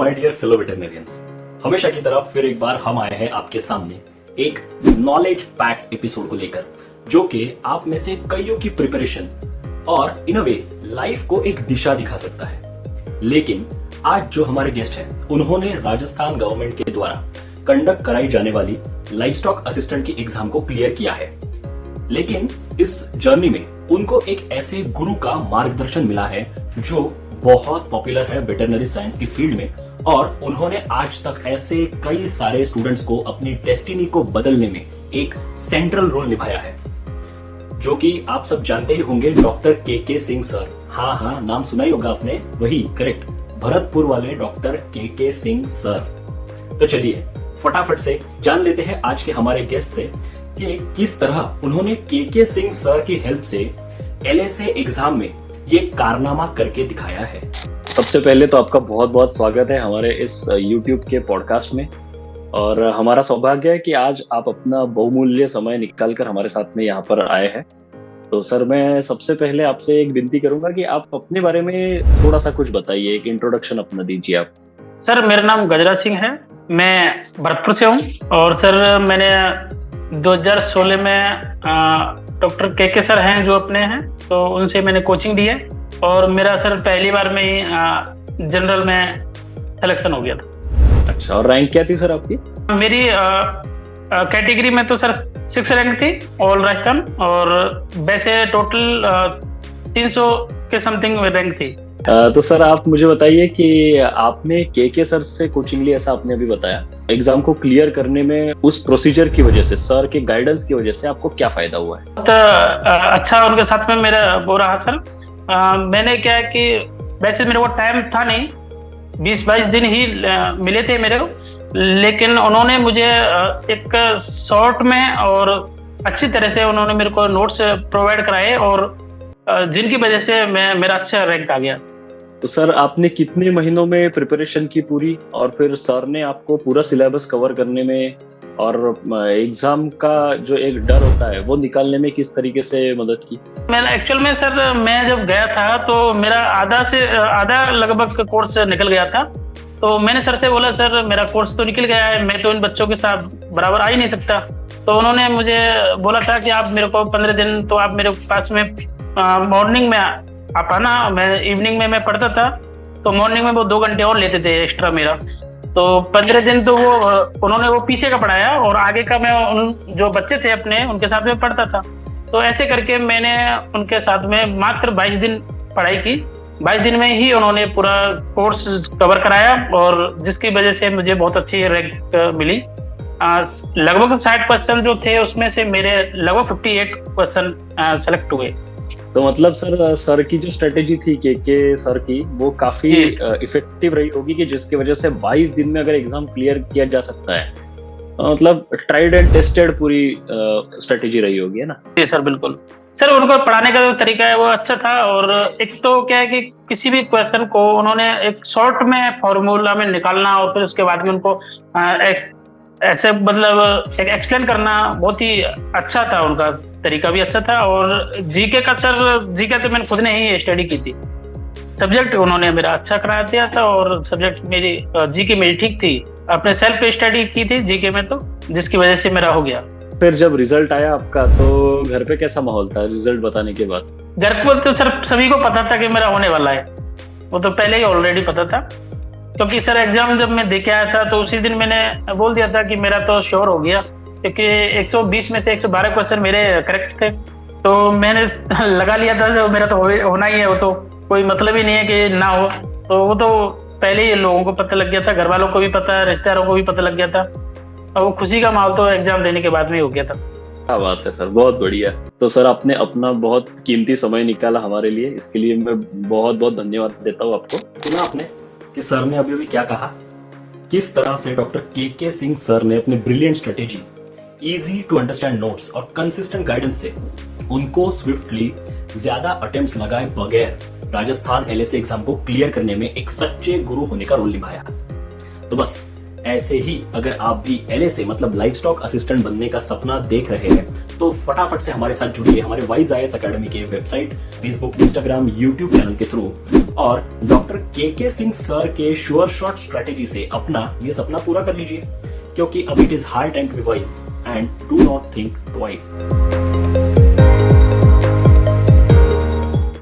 My dear fellow वेटरनरियंस, हमेशा की तरह फिर एक बार हम आए हैं आपके सामने एक नॉलेज पैक एपिसोड को लेकर, जो कि आप में से कईयों की प्रिपरेशन और इन अ वे लाइफ को एक दिशा दिखा सकता है। लेकिन आज जो हमारे गेस्ट हैं, उन्होंने राजस्थान गवर्नमेंट के द्वारा कंडक्ट कराई जाने वाली लाइवस्टॉक असिस्टेंट की एग्जाम को क्लियर किया है। लेकिन इस जर्नी में उनको एक ऐसे गुरु का मार्गदर्शन मिला है जो बहुत पॉपुलर है वेटरनरी साइंस की फील्ड में, और उन्होंने आज तक ऐसे कई सारे स्टूडेंट्स को अपनी डेस्टिनी को बदलने में एक सेंट्रल रोल निभाया है, जो कि आप सब जानते ही होंगे, डॉक्टर के सिंह सर। हाँ, नाम सुना ही होगा आपने, वही करेक्ट, भरतपुर वाले डॉक्टर के सिंह सर। तो चलिए फटाफट से जान लेते हैं आज के हमारे गेस्ट से कि किस तरह उन्होंने के सिंह सर की हेल्प से एलएसए एग्जाम में ये कारनामा करके दिखाया है। सबसे पहले तो आपका बहुत बहुत स्वागत है हमारे इस YouTube के पॉडकास्ट में, और हमारा सौभाग्य है कि आज आप अपना बहुमूल्य समय निकालकर हमारे साथ में यहाँ पर आए हैं। तो सर, मैं सबसे पहले आपसे एक विनती करूंगा कि आप अपने बारे में थोड़ा सा कुछ बताइए, एक इंट्रोडक्शन अपना दीजिए आप। सर, मेरा नाम गजराज सिंह है, मैं भरतपुर से हूँ। और सर, मैंने 2016 में डॉक्टर के सर हैं जो अपने हैं, तो उनसे मैंने कोचिंग दी है, और मेरा सर पहली बार में ही जनरल में सिलेक्शन हो गया था। अच्छा, और रैंक क्या थी सर आपकी? मेरी कैटेगरी में तो सर 6 रैंक थी ऑल राजस्थान, और वैसे टोटल 300 के समथिंग रैंक थी। तो सर, आप मुझे बताइए कि आपने के सर से कोचिंग ली, ऐसा आपने अभी बताया। एग्जाम को क्लियर करने में उस प्रोसीजर की वजह से, सर के गाइडेंस की वजह से आपको क्या फायदा हुआ है? तो अच्छा उनके साथ में मेरा वो रहा सर। मैंने क्या है कि वैसे मेरे को टाइम था नहीं, 20-22 दिन ही मिले थे मेरे को, लेकिन उन्होंने मुझे एक शॉर्ट में और अच्छी तरह से उन्होंने मेरे को नोट्स प्रोवाइड कराए, और जिनकी वजह से मेरा अच्छा रैंक आ गया। तो सर, आपने कितने महीनों में प्रिपरेशन की पूरी, और फिर सर ने आपको पूरा सिलेबस कवर करने में और एग्जाम का जो एक डर होता है वो निकालने में किस तरीके से मदद की? मैंने एक्चुअल में सर, मैं जब गया था तो मेरा आधा लगभग कोर्स निकल गया था। तो मैंने सर से बोला, सर मेरा कोर्स तो निकल गया है, मैं तो इन बच्चों के साथ बराबर आ ही नहीं सकता। तो उन्होंने मुझे बोला था कि आप मेरे को 15 दिन तो आप मेरे पास में मॉर्निंग में आप आना। मैं इवनिंग में मैं पढ़ता था, तो मॉर्निंग में वो 2 घंटे और लेते थे एक्स्ट्रा मेरा। तो 15 दिन तो वो उन्होंने वो पीछे का पढ़ाया, और आगे का मैं उन जो बच्चे थे अपने उनके साथ में पढ़ता था। तो ऐसे करके मैंने उनके साथ में मात्र 22 दिन पढ़ाई की। 22 दिन में ही उन्होंने पूरा कोर्स कवर कराया, और जिसकी वजह से मुझे बहुत अच्छी रैंक मिली। लगभग 60% जो थे उसमें से मेरे लगभग 58% सेलेक्ट हुए। तो मतलब सर की जो स्ट्रेटेजी थी के सर की, वो काफी इफेक्टिव रही होगी, कि जिसकी वजह से 22 दिन में अगर एग्जाम क्लियर किया जा सकता है, तो मतलब ट्राइड एंड टेस्टेड पूरी स्ट्रेटेजी रही होगी, है ना? जी सर, बिल्कुल सर। उनको पढ़ाने का जो तरीका है वो अच्छा था, और एक तो क्या है कि किसी भी क्वेश्चन को उन्होंने एक शॉर्ट में फॉर्मूला में निकालना, और फिर उसके बाद में उनको ऐसे मतलब एक एक्सप्लेन करना बहुत ही अच्छा था। उनका तरीका भी अच्छा था। और जीके का सर, जीके तो मैंने खुद ने ही स्टडी की थी, सब्जेक्ट उन्होंने मेरा अच्छा करा दिया था, और सब्जेक्ट मेरी जीके मेरी ठीक थी। अपने सेल्फ स्टडी की थी जीके में, तो जिसकी वजह से मेरा हो गया। फिर जब रिजल्ट आया आपका, तो घर पे कैसा माहौल था रिजल्ट बताने के बाद? घर पर तो सर सभी को पता था कि मेरा होने वाला है, वो तो पहले ही ऑलरेडी पता था। क्योंकि सर एग्जाम जब मैं देके आया था, तो उसी दिन मैंने बोल दिया था कि मेरा तो श्योर हो गया, क्योंकि 120 में से 112 क्वेश्चन मेरे करेक्ट थे। तो मैंने लगा लिया था जो मेरा तो होना ही है, वो तो कोई मतलब ही नहीं है कि ना हो। तो वो तो पहले ही लोगों को पता लग गया था, घर वालों को भी पता, रिश्तेदारों को भी पता लग गया था, और वो खुशी का माहौल तो एग्जाम देने के बाद में हो गया था। क्या बात है सर, बहुत बढ़िया। तो सर, आपने अपना बहुत कीमती समय निकाला हमारे लिए, इसके लिए मैं बहुत बहुत धन्यवाद देता हूँ आपको। सुना आपने कि सर ने अभी क्या कहा, किस तरह से डॉक्टर के सिंह सर ने अपने brilliant strategy, easy to understand notes और कंसिस्टेंट गाइडेंस से उनको स्विफ्टली ज्यादा अटेम्प्ट्स लगाए बगैर राजस्थान एलएसए एग्जाम को क्लियर करने में एक सच्चे गुरु होने का रोल निभाया। तो बस ऐसे ही अगर आप भी एलएसए मतलब लाइवस्टॉक असिस्टेंट बनने का सपना देख रहे हैं, तो फटाफट से हमारे साथ जुड़िए हमारे वाइज आईएएस एकेडमी के website, Facebook, Instagram, YouTube channel के थ्रू और डॉक्टर के सिंह सर के श्योर शॉट स्ट्रेटेजी से अपना ये सपना पूरा कर लीजिए, क्योंकि अब it is high time to be wise and do not think twice.